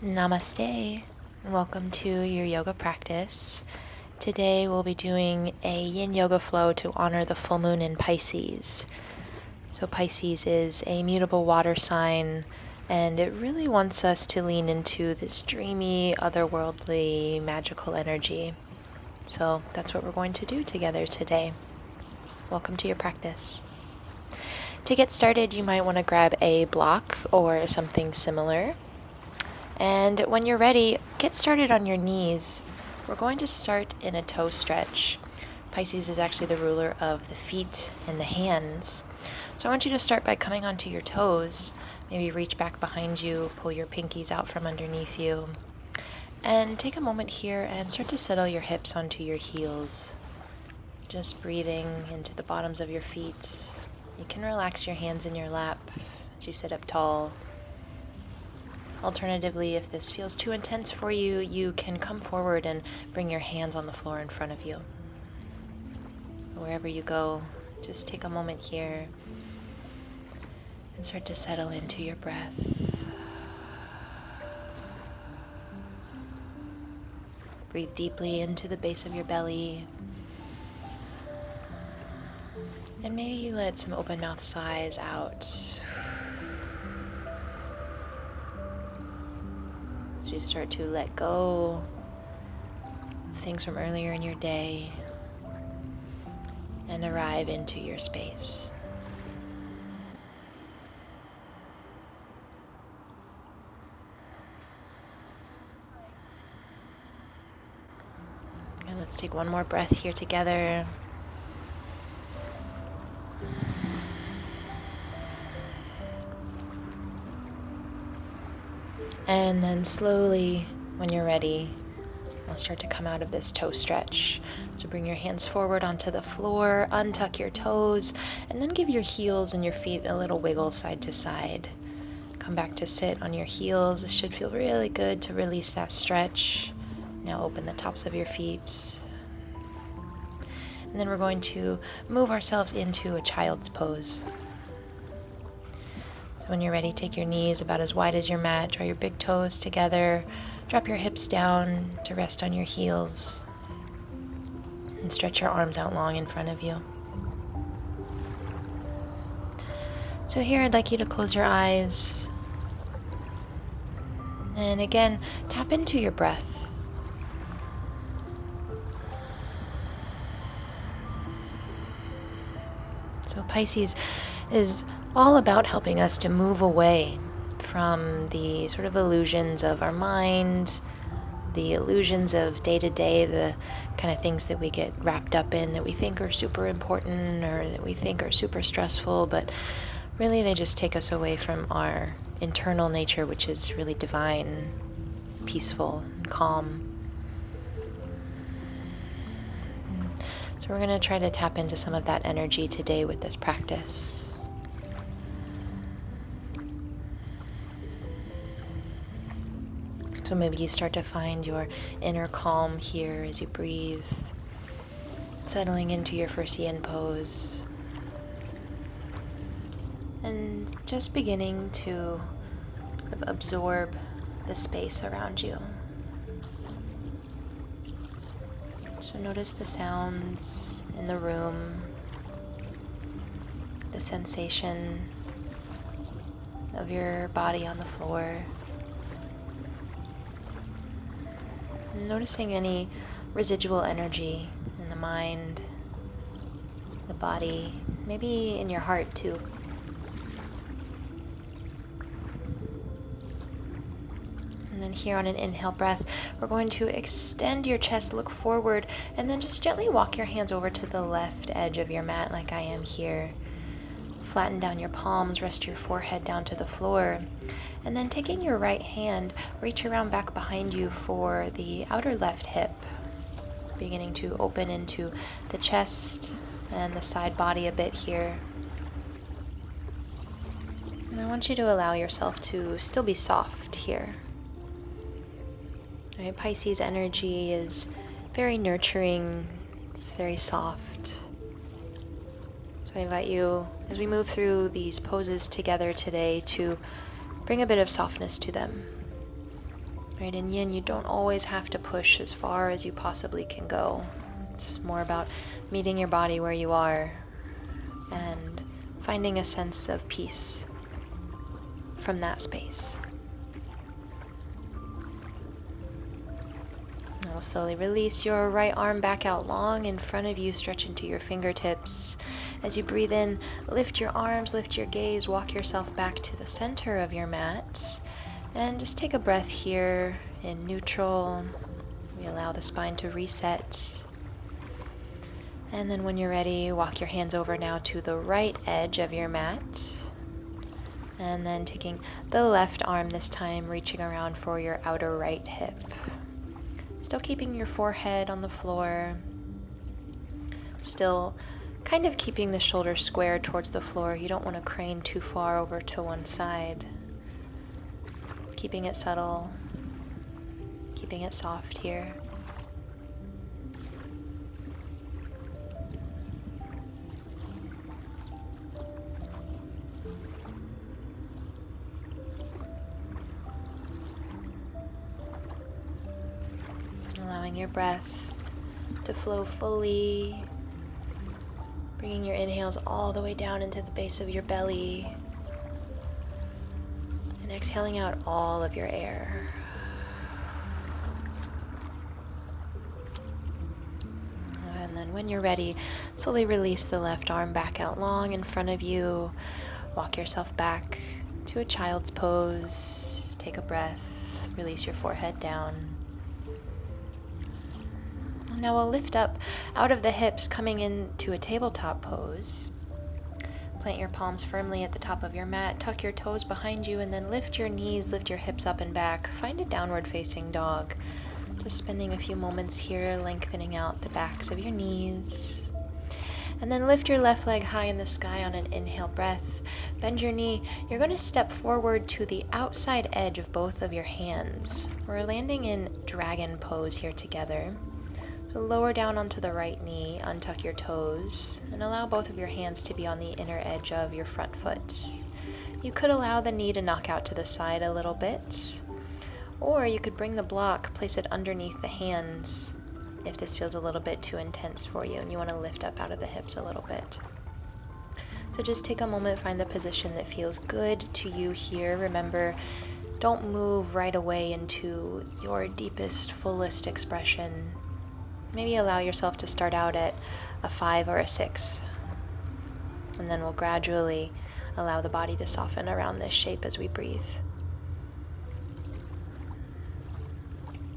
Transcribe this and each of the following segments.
Namaste, and welcome to your yoga practice. Today we'll be doing a yin yoga flow to honor the full moon in Pisces. So Pisces is a mutable water sign, and it really wants us to lean into this dreamy, otherworldly, magical energy. So that's what we're going to do together today. Welcome to your practice. To get started, you might want to grab a block or something similar. And when you're ready, get started on your knees. We're going to start in a toe stretch. Pisces is actually the ruler of the feet and the hands. So I want you to start by coming onto your toes. Maybe reach back behind you, pull your pinkies out from underneath you. And take a moment here and start to settle your hips onto your heels. Just breathing into the bottoms of your feet. You can relax your hands in your lap as you sit up tall. Alternatively, if this feels too intense for you, you can come forward and bring your hands on the floor in front of you. Wherever you go, just take a moment here and start to settle into your breath. Breathe deeply into the base of your belly. And maybe let some open mouth sighs out. As you start to let go of things from earlier in your day and arrive into your space. And let's take one more breath here together. And then slowly, when you're ready, we'll start to come out of this toe stretch. So bring your hands forward onto the floor, untuck your toes, and then give your heels and your feet a little wiggle side to side. Come back to sit on your heels. This should feel really good to release that stretch. Now open the tops of your feet. And then we're going to move ourselves into a child's pose. So when you're ready, take your knees about as wide as your mat, draw your big toes together, drop your hips down to rest on your heels, and stretch your arms out long in front of you. So here I'd like you to close your eyes, and again, tap into your breath. So Pisces is all about helping us to move away from the sort of illusions of our mind, the illusions of day-to-day, the kind of things that we get wrapped up in that we think are super important or that we think are super stressful, but really they just take us away from our internal nature, which is really divine, peaceful, and calm. So we're going to try to tap into some of that energy today with this practice. So maybe you start to find your inner calm here as you breathe, settling into your first yin pose, and just beginning to sort of absorb the space around you. So notice the sounds in the room, the sensation of your body on the floor. Noticing any residual energy in the mind, the body, maybe in your heart too. And then here on an inhale breath, we're going to extend your chest, look forward, and then just gently walk your hands over to the left edge of your mat like I am here. Flatten down your palms, rest your forehead down to the floor. And then taking your right hand, reach around back behind you for the outer left hip, beginning to open into the chest and the side body a bit here. And I want you to allow yourself to still be soft here. All right, Pisces energy is very nurturing, it's very soft. So I invite you, as we move through these poses together today, to bring a bit of softness to them. Right, in yin, you don't always have to push as far as you possibly can go. It's more about meeting your body where you are and finding a sense of peace from that space. And we'll slowly release your right arm back out long in front of you, stretch into your fingertips. As you breathe in, lift your arms, lift your gaze, walk yourself back to the center of your mat. And just take a breath here in neutral. We allow the spine to reset. And then when you're ready, walk your hands over now to the right edge of your mat. And then taking the left arm this time, reaching around for your outer right hip. Still keeping your forehead on the floor. Still kind of keeping the shoulders square towards the floor. You don't want to crane too far over to one side. Keeping it subtle, keeping it soft here. Allowing your breath to flow fully, bringing your inhales all the way down into the base of your belly. And exhaling out all of your air. And then when you're ready, slowly release the left arm back out long in front of you. Walk yourself back to a child's pose. Take a breath. Release your forehead down. Now we'll lift up out of the hips, coming into a tabletop pose. Plant your palms firmly at the top of your mat, tuck your toes behind you, and then lift your knees, lift your hips up and back. Find a downward facing dog. Just spending a few moments here, lengthening out the backs of your knees. And then lift your left leg high in the sky on an inhale breath. Bend your knee. You're going to step forward to the outside edge of both of your hands. We're landing in dragon pose here together. So lower down onto the right knee, untuck your toes, and allow both of your hands to be on the inner edge of your front foot. You could allow the knee to knock out to the side a little bit, or you could bring the block, place it underneath the hands if this feels a little bit too intense for you and you want to lift up out of the hips a little bit. So just take a moment, find the position that feels good to you here. Remember, don't move right away into your deepest, fullest expression. Maybe allow yourself to start out at a 5 or a 6. And then we'll gradually allow the body to soften around this shape as we breathe.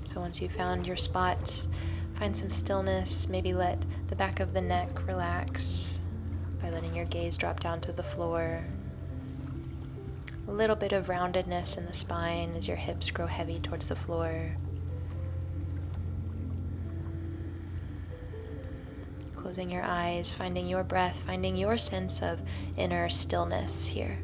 So once you've found your spot, find some stillness. Maybe let the back of the neck relax by letting your gaze drop down to the floor. A little bit of roundedness in the spine as your hips grow heavy towards the floor. Closing your eyes, finding your breath, finding your sense of inner stillness here.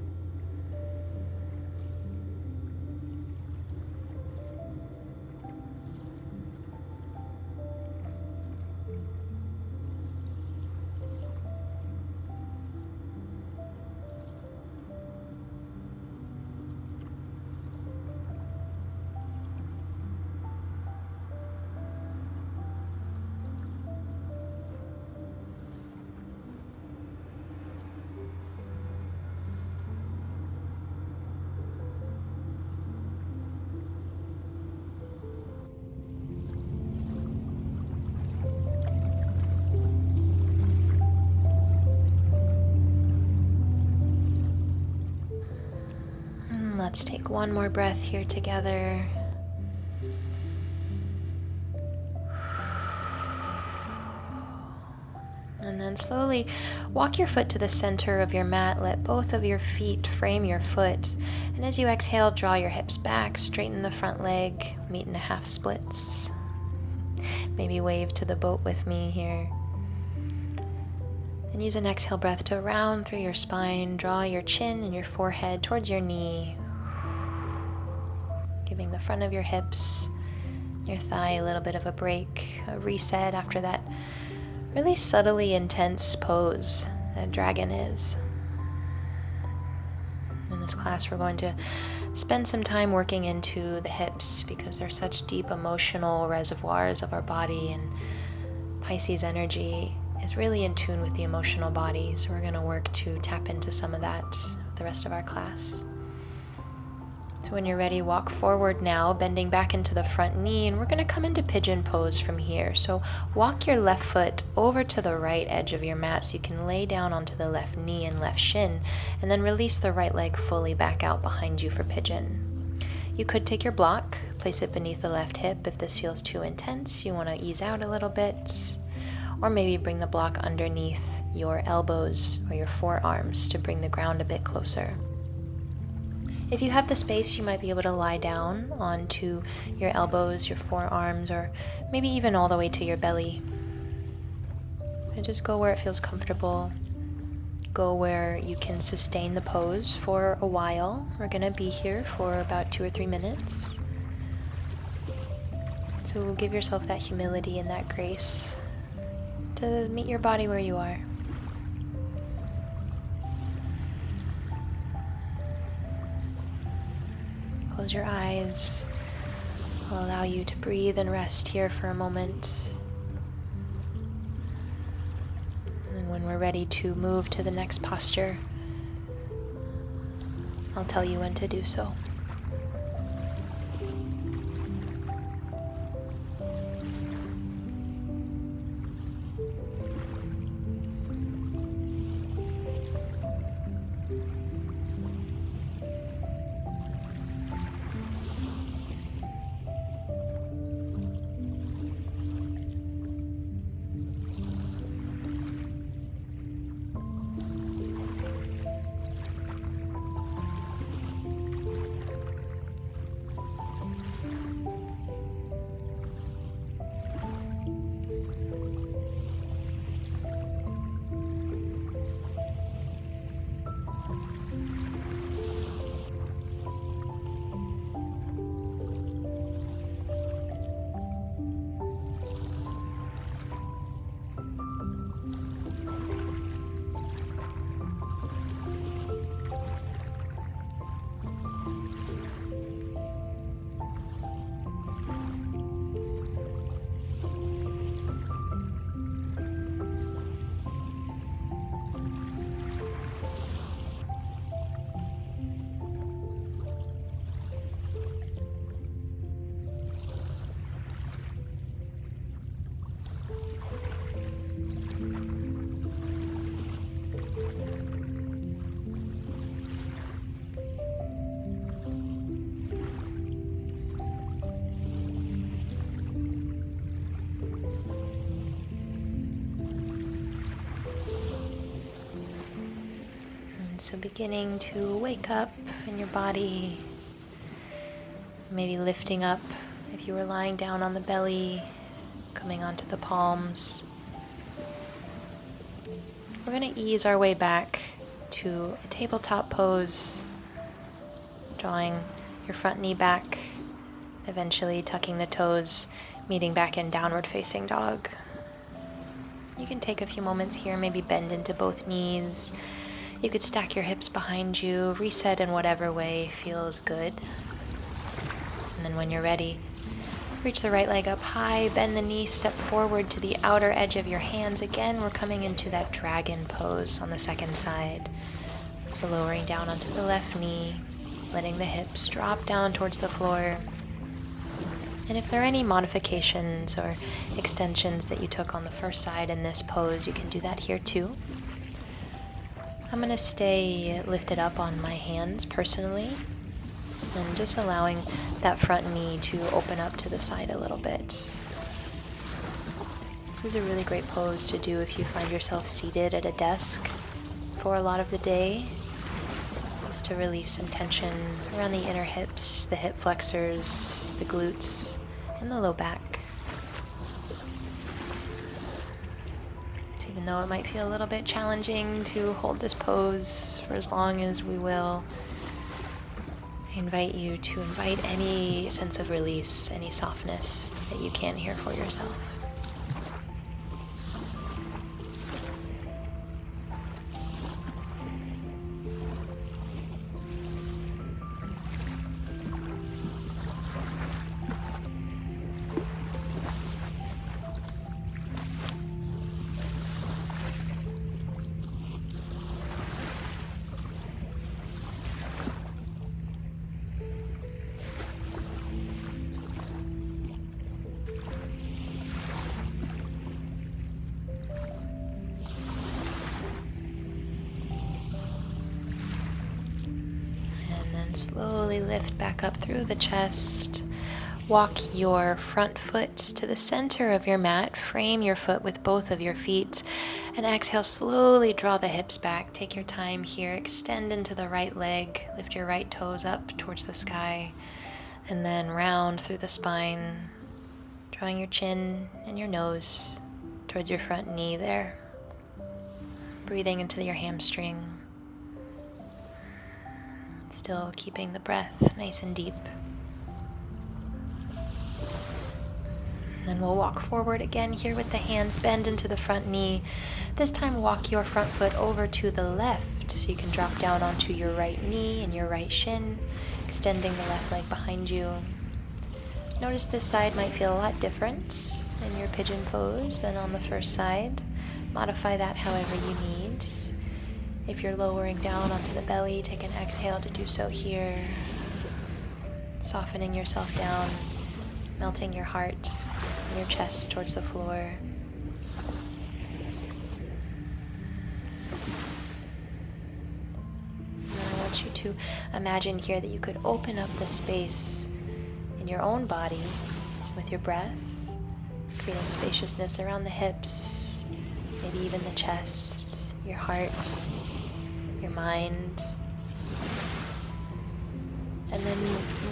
Let's take one more breath here together. And then slowly walk your foot to the center of your mat. Let both of your feet frame your foot. And as you exhale, draw your hips back, straighten the front leg, meet in a half splits. Maybe wave to the boat with me here. And use an exhale breath to round through your spine. Draw your chin and your forehead towards your knee. Giving the front of your hips, your thigh a little bit of a break, a reset after that really subtly intense pose that dragon is. In this class, we're going to spend some time working into the hips because they're such deep emotional reservoirs of our body, and Pisces energy is really in tune with the emotional body. So we're going to work to tap into some of that with the rest of our class. So when you're ready, walk forward now, bending back into the front knee, and we're going to come into pigeon pose from here. So walk your left foot over to the right edge of your mat so you can lay down onto the left knee and left shin, and then release the right leg fully back out behind you for pigeon. You could take your block, place it beneath the left hip if this feels too intense, you want to ease out a little bit, or maybe bring the block underneath your elbows or your forearms to bring the ground a bit closer. If you have the space, you might be able to lie down onto your elbows, your forearms, or maybe even all the way to your belly. And just go where it feels comfortable. Go where you can sustain the pose for a while. We're going to be here for about 2 or 3 minutes. So give yourself that humility and that grace to meet your body where you are. Close your eyes. I'll allow you to breathe and rest here for a moment. And when we're ready to move to the next posture, I'll tell you when to do so. So beginning to wake up in your body, maybe lifting up if you were lying down on the belly, coming onto the palms. We're going to ease our way back to a tabletop pose, drawing your front knee back, eventually tucking the toes, meeting back in downward facing dog. You can take a few moments here, maybe bend into both knees. You could stack your hips behind you, reset in whatever way feels good. And then when you're ready, reach the right leg up high, bend the knee, step forward to the outer edge of your hands. Again, we're coming into that dragon pose on the second side. So lowering down onto the left knee, letting the hips drop down towards the floor. And if there are any modifications or extensions that you took on the first side in this pose, you can do that here too. I'm going to stay lifted up on my hands personally, and just allowing that front knee to open up to the side a little bit. This is a really great pose to do if you find yourself seated at a desk for a lot of the day, just to release some tension around the inner hips, the hip flexors, the glutes, and the low back. Even though it might feel a little bit challenging to hold this pose for as long as we will, I invite you to invite any sense of release, any softness that you can hear for yourself. Slowly lift back up through the chest. Walk your front foot to the center of your mat. Frame your foot with both of your feet. And exhale, slowly draw the hips back. Take your time here. Extend into the right leg. Lift your right toes up towards the sky. And then round through the spine, drawing your chin and your nose towards your front knee there. Breathing into your hamstring. Still keeping the breath nice and deep. Then we'll walk forward again here with the hands. Bend into the front knee. This time walk your front foot over to the left so you can drop down onto your right knee and your right shin, extending the left leg behind you. Notice this side might feel a lot different in your pigeon pose than on the first side. Modify that however you need. If you're lowering down onto the belly, take an exhale to do so here. Softening yourself down, melting your heart and your chest towards the floor. And I want you to imagine here that you could open up the space in your own body with your breath, creating spaciousness around the hips, maybe even the chest, your heart, your mind. And then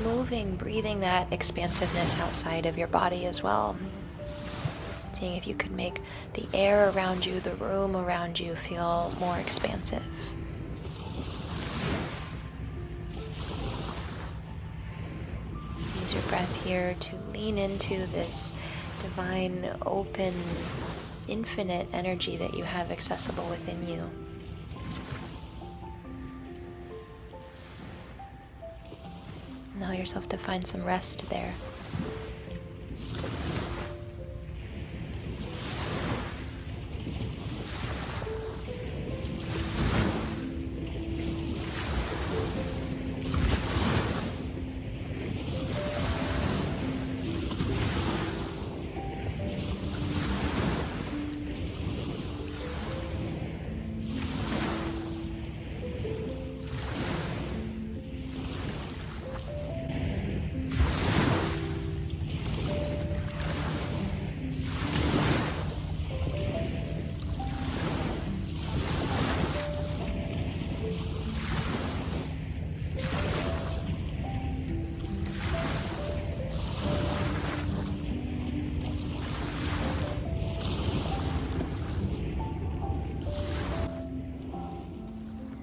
moving, breathing that expansiveness outside of your body as well. Seeing if you could make the air around you, the room around you feel more expansive. Use your breath here to lean into this divine, open, infinite energy that you have accessible within you. Allow yourself to find some rest there.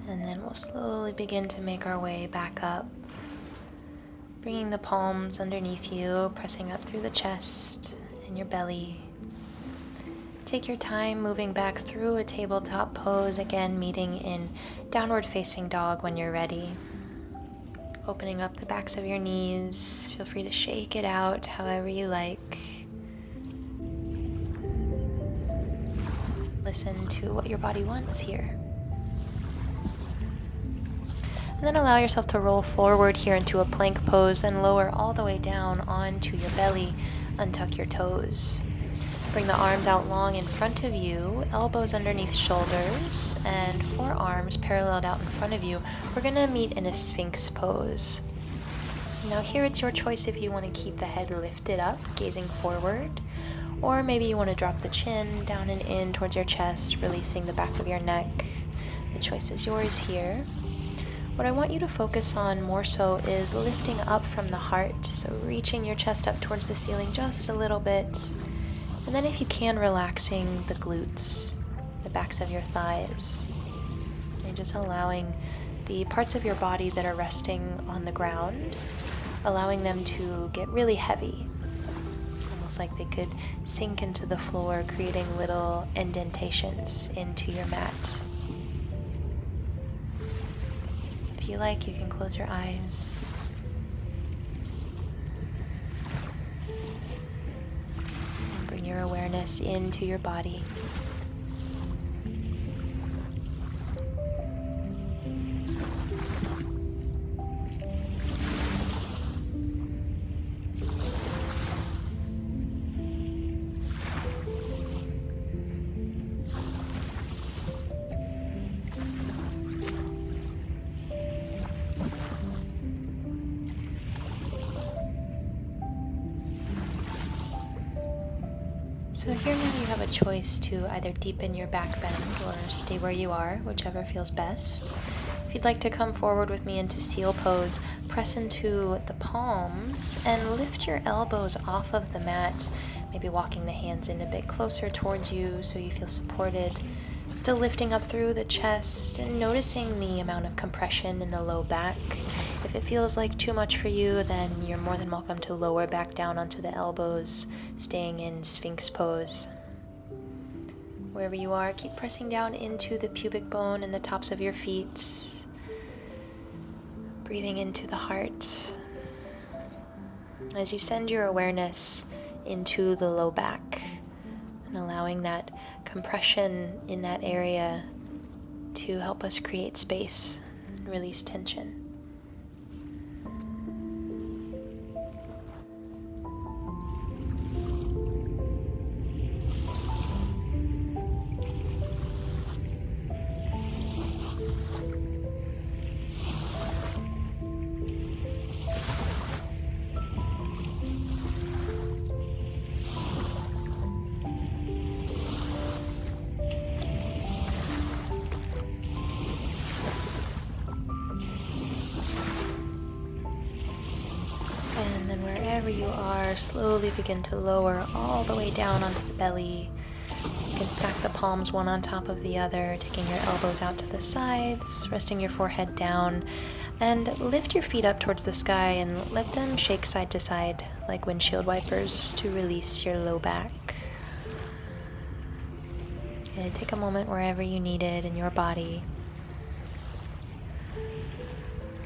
And then we'll slowly begin to make our way back up, bringing the palms underneath you, pressing up through the chest and your belly. Take your time moving back through a tabletop pose, again meeting in downward facing dog when you're ready. Opening up the backs of your knees, feel free to shake it out however you like. Listen to what your body wants here. And then allow yourself to roll forward here into a plank pose, then lower all the way down onto your belly. Untuck your toes. Bring the arms out long in front of you, elbows underneath shoulders, and forearms paralleled out in front of you. We're going to meet in a Sphinx pose. Now here it's your choice if you want to keep the head lifted up, gazing forward, or maybe you want to drop the chin down and in towards your chest, releasing the back of your neck. The choice is yours here. What I want you to focus on more so is lifting up from the heart, so reaching your chest up towards the ceiling just a little bit. And then if you can, relaxing the glutes, the backs of your thighs, and just allowing the parts of your body that are resting on the ground, allowing them to get really heavy, almost like they could sink into the floor, creating little indentations into your mat. If you like, you can close your eyes. And bring your awareness into your body. So here now you have a choice to either deepen your back bend or stay where you are, whichever feels best. If you'd like to come forward with me into seal pose, press into the palms and lift your elbows off of the mat, maybe walking the hands in a bit closer towards you so you feel supported. Still lifting up through the chest and noticing the amount of compression in the low back. If it feels like too much for you, then you're more than welcome to lower back down onto the elbows, staying in Sphinx pose. Wherever you are, keep pressing down into the pubic bone and the tops of your feet. Breathing into the heart. As you send your awareness into the low back and allowing that compression in that area to help us create space and release tension. And then wherever you are, slowly begin to lower all the way down onto the belly. You can stack the palms one on top of the other, taking your elbows out to the sides, resting your forehead down, and lift your feet up towards the sky and let them shake side to side like windshield wipers to release your low back. And take a moment wherever you need it in your body.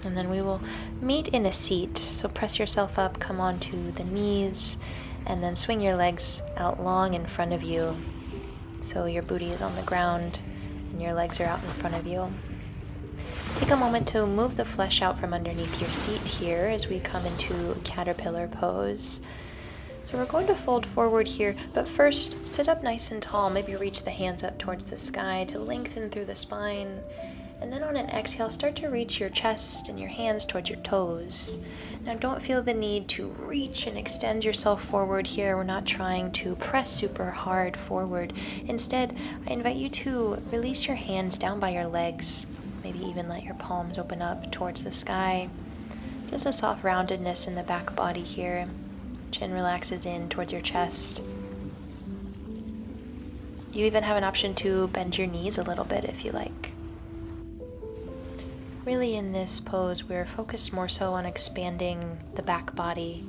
And then we will meet in a seat. So press yourself up, come onto the knees, and then swing your legs out long in front of you. So your booty is on the ground and your legs are out in front of you. Take a moment to move the flesh out from underneath your seat here as we come into caterpillar pose. So we're going to fold forward here, but first sit up nice and tall. Maybe reach the hands up towards the sky to lengthen through the spine. And then on an exhale, start to reach your chest and your hands towards your toes. Now don't feel the need to reach and extend yourself forward here. We're not trying to press super hard forward. Instead, I invite you to release your hands down by your legs. Maybe even let your palms open up towards the sky. Just a soft roundedness in the back body here. Chin relaxes in towards your chest. You even have an option to bend your knees a little bit if you like. Really in this pose, we're focused more so on expanding the back body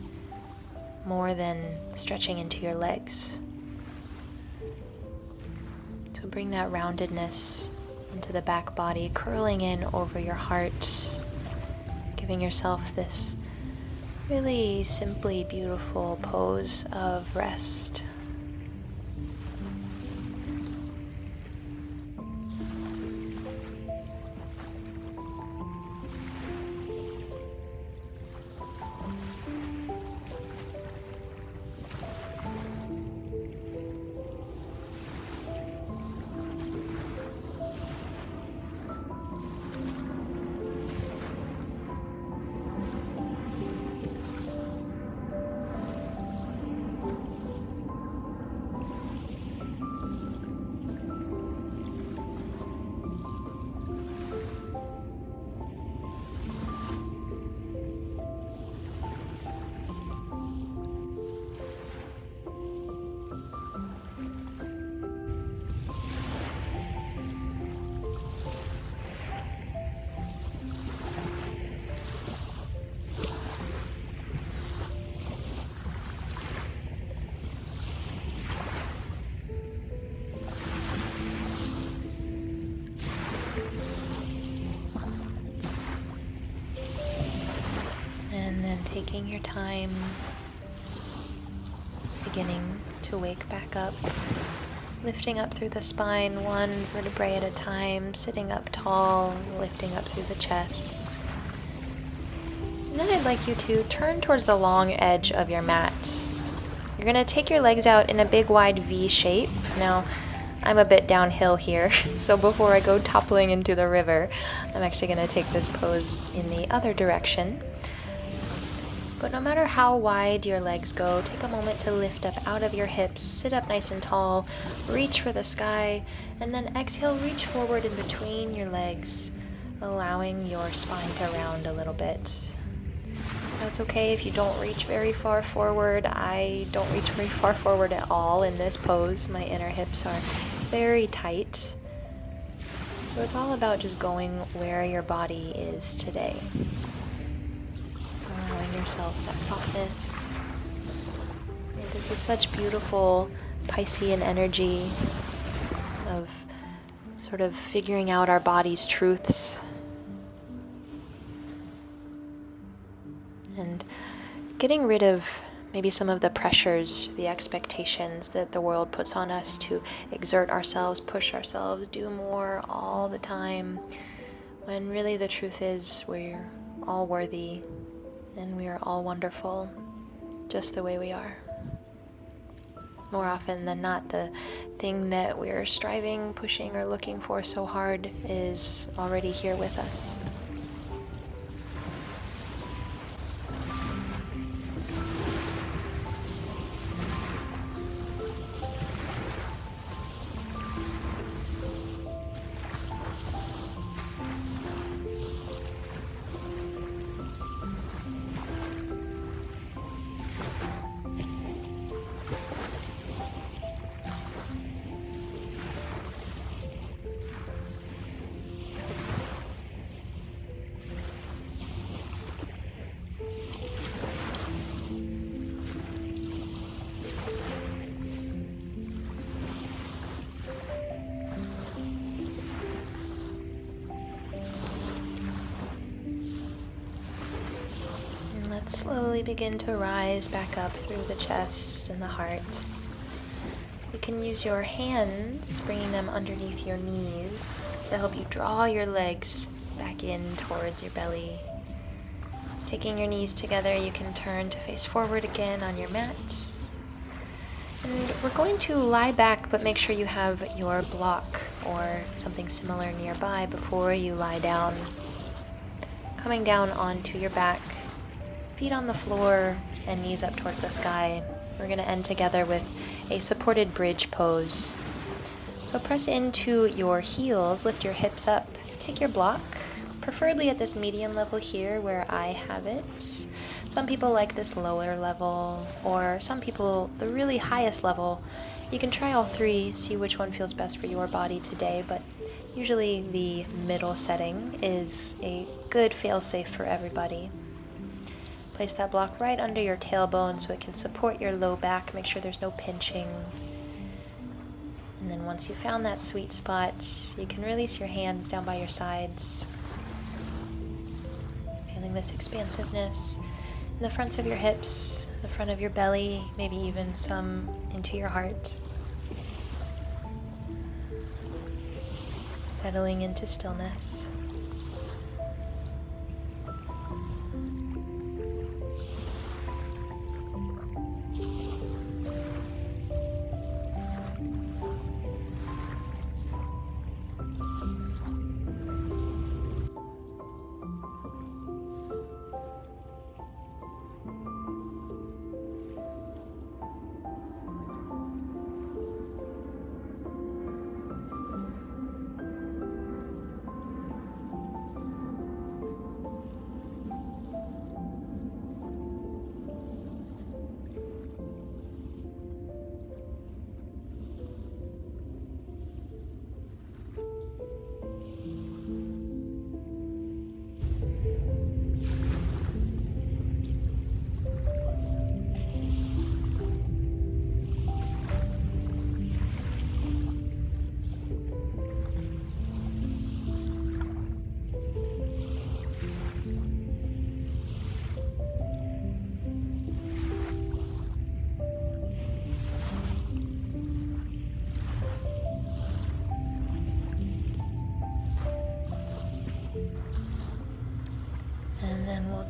more than stretching into your legs. So bring that roundedness into the back body, curling in over your heart, giving yourself this really simply beautiful pose of rest. Taking your time, beginning to wake back up, lifting up through the spine, one vertebrae at a time, sitting up tall, lifting up through the chest. And then I'd like you to turn towards the long edge of your mat. You're going to take your legs out in a big wide V shape. Now, I'm a bit downhill here, so before I go toppling into the river, I'm actually going to take this pose in the other direction. But no matter how wide your legs go, take a moment to lift up out of your hips, sit up nice and tall, reach for the sky, and then exhale, reach forward in between your legs, allowing your spine to round a little bit. Now it's okay if you don't reach very far forward. I don't reach very far forward at all in this pose. My inner hips are very tight. So it's all about just going where your body is today. Allowing yourself that softness. And this is such beautiful Piscean energy of sort of figuring out our body's truths and getting rid of maybe some of the pressures, the expectations that the world puts on us to exert ourselves, push ourselves, do more all the time, when really the truth is we're all worthy and we are all wonderful just the way we are. More often than not, the thing that we're striving, pushing, or looking for so hard is already here with us. Let's slowly begin to rise back up through the chest and the heart. You can use your hands, bringing them underneath your knees, to help you draw your legs back in towards your belly. Taking your knees together, you can turn to face forward again on your mat. And we're going to lie back, but make sure you have your block or something similar nearby before you lie down. Coming down onto your back, feet on the floor and knees up towards the sky. We're going to end together with a supported bridge pose. So press into your heels, lift your hips up, take your block, preferably at this medium level here where I have it. Some people like this lower level, or some people the really highest level. You can try all three, see which one feels best for your body today, but usually the middle setting is a good fail-safe for everybody. Place that block right under your tailbone so it can support your low back. Make sure there's no pinching. And then once you've found that sweet spot, you can release your hands down by your sides. Feeling this expansiveness in the fronts of your hips, the front of your belly, maybe even some into your heart. Settling into stillness.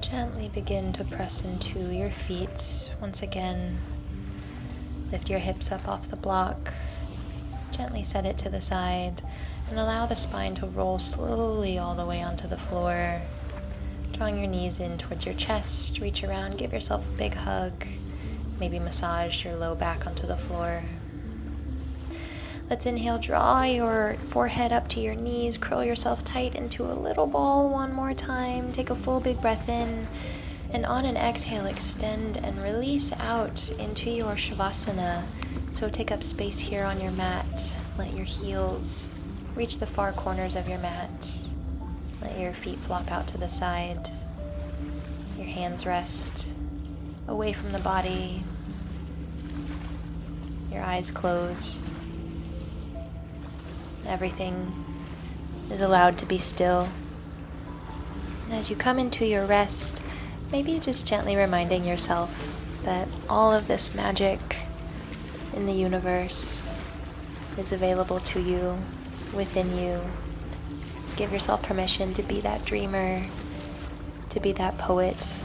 Gently begin to press into your feet. Once again, lift your hips up off the block. Gently set it to the side and allow the spine to roll slowly all the way onto the floor. Drawing your knees in towards your chest, reach around, give yourself a big hug. Maybe massage your low back onto the floor. Let's inhale, draw your forehead up to your knees, curl yourself tight into a little ball one more time. Take a full big breath in, and on an exhale, extend and release out into your Shavasana. So take up space here on your mat. Let your heels reach the far corners of your mat. Let your feet flop out to the side. Your hands rest away from the body. Your eyes close. Everything is allowed to be still. And as you come into your rest, maybe just gently reminding yourself that all of this magic in the universe is available to you, within you. Give yourself permission to be that dreamer, to be that poet,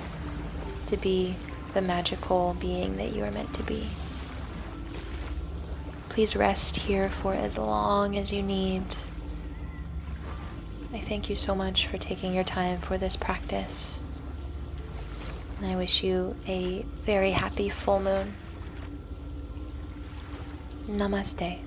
to be the magical being that you are meant to be. Please rest here for as long as you need. I thank you so much for taking your time for this practice. And I wish you a very happy full moon. Namaste.